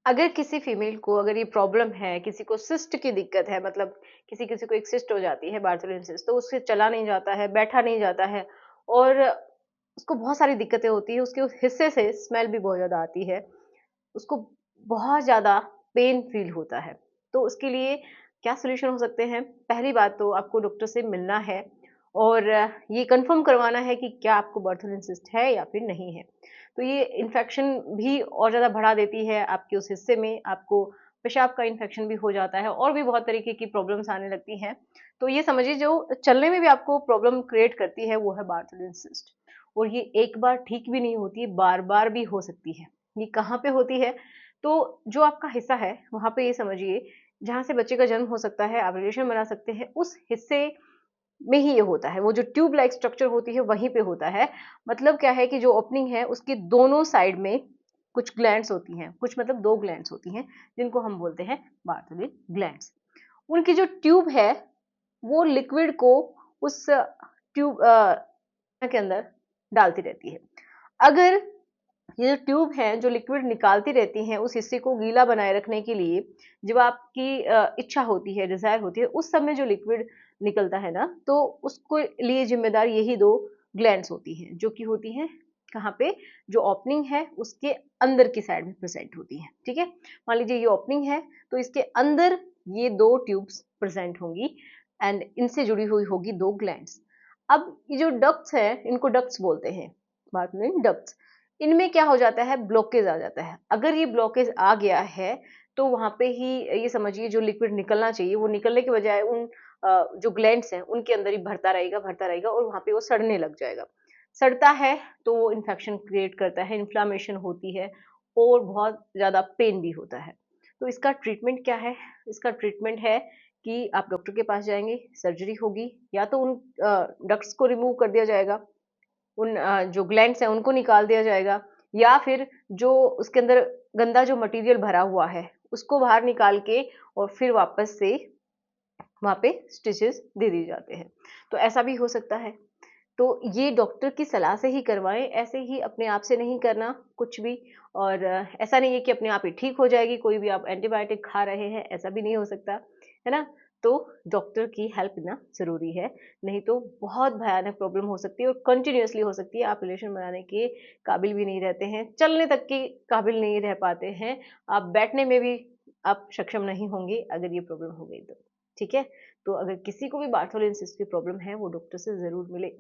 अगर किसी फीमेल को अगर ये प्रॉब्लम है, किसी को सिस्ट की दिक्कत है, मतलब किसी-किसी को एक सिस्ट हो जाती है, बार्थोलिन सिस्ट, तो उससे चला नहीं जाता है, बैठा नहीं जाता है और उसको बहुत सारी दिक्कतें होती हैं, उसके उस हिस्से से स्मेल भी बहुत ज़्यादा आती है, उसको बहुत ज़्यादा पेन फ़ील होता है। तो उसके लिए क्या सॉल्यूशन हो सकते हैं? पहली बात तो आपको डॉक्टर से मिलना है और ये कन्फर्म करवाना है कि क्या आपको बार्थोलिन सिस्ट है या फिर नहीं है। तो ये इन्फेक्शन भी और ज़्यादा बढ़ा देती है आपके उस हिस्से में, आपको पेशाब का इन्फेक्शन भी हो जाता है और भी बहुत तरीके की प्रॉब्लम्स आने लगती हैं। तो ये समझिए जो चलने में भी आपको प्रॉब्लम क्रिएट करती है वो है बार्थोलिन सिस्ट और ये एक बार ठीक भी नहीं होती है, बार-बार भी हो सकती है। ये कहाँ पे होती है? तो जो आपका हिस्सा है, वहाँ पे ये समझिए जहाँ से बच्चे का जन्म हो सकता है, आप रिलेशन बना सकते हैं, उस हिस्से में ही ये होता है। वो जो ट्यूब लाइक स्ट्रक्चर होती है, वहीं पे होता है। मतलब क्या है कि जो ओपनिंग है, उसके दोनों साइड में कुछ ग्लैंड्स होती हैं, कुछ मतलब 2 ग्लैंड्स होती हैं, जिनको हम बोलते हैं बार्थोलिन ग्लैंड्स। उनकी जो ट्यूब है, वो लिक्विड को उस ट्यूब के अंदर डालती रहती है। अगर ये जो ट्यूब हैं, जो लिक्विड निकालती रहती हैं, उस हिस्से को गीला बनाए रखने के लिए, जब आपकी इच्छा होती है, डिज़ायर होती है, उस समय जो लिक्विड निकलता है ना, तो उसको लिए ज़िम्मेदार यही 2 ग्लैंड्स होती हैं, जो कि होती हैं कहाँ पे? जो ओपनिंग है, उसके अंदर की साइड में प्रेज़ेंट होती हैं, ठीक है? मान लीजिए ये ओपनिंग है, तो इसके अंदर ये 2 ट्यूब्स प्रेज़ेंट होंगी एंड इनसे जुड़ी हुई होगी 2 ग्लैंड्स। अब ये जो डक्ट्स हैं, इनको डक्ट्स बोलते हैं, बाद में डक्ट्स। इनमें क्या हो जाता है ब्लॉकेज आ जाता है। अगर ये ब्लॉकेज आ गया है तो वहाँ पे ही ये समझिए जो लिक्विड निकलना चाहिए वो निकलने के बजाय उन जो ग्लैंड्स हैं उनके अंदर ही भरता रहेगा और वहाँ पे वो सड़ने लग जाएगा। सड़ता है तो वो इन्फेक्शन क्रिएट करता है, इन्फ्लेमेशन होती है और बहुत ज़्यादा पेन भी होता है। तो इसका ट्रीटमेंट क्या है? इसका ट्रीटमेंट है कि आप डॉक्टर के पास जाएँगे, सर्जरी होगी या तो उन डक्ट्स को रिमूव कर दिया जाएगा, उन जो ग्लैंड्स हैं उनको निकाल दिया जाएगा या फिर जो उसके अंदर गंदा जो मटेरियल भरा हुआ है, उसको बाहर निकाल के और फिर वापस से वहाँ पे स्टिचेस दे दिए जाते हैं। तो ऐसा भी हो सकता है। तो ये डॉक्टर की सलाह से ही करवाएँ, ऐसे ही अपने आप से नहीं करना कुछ भी और ऐसा नहीं है कि अपने आप ही ठीक हो जाएगी, कोई भी आप एंटीबायोटिक खा रहे हैं, ऐसा भी नहीं हो सकता, है ना? तो डॉक्टर की हेल्प लेना ज़रूरी है, नहीं तो बहुत भयानक प्रॉब्लम हो सकती है और कंटीन्यूअसली हो सकती है, आप रिलेशन बनाने के काबिल भी नहीं रहते हैं, चलने तक के काबिल नहीं रह पाते हैं, आप बैठने में भी आप सक्षम नहीं होंगे अगर ये प्रॉब्लम हो गई तो, ठीक है? तो अगर किसी को भी बार्थोलिन सिस्ट की प्रॉब्लम है, वो डॉक्टर से ज़रूर मिले।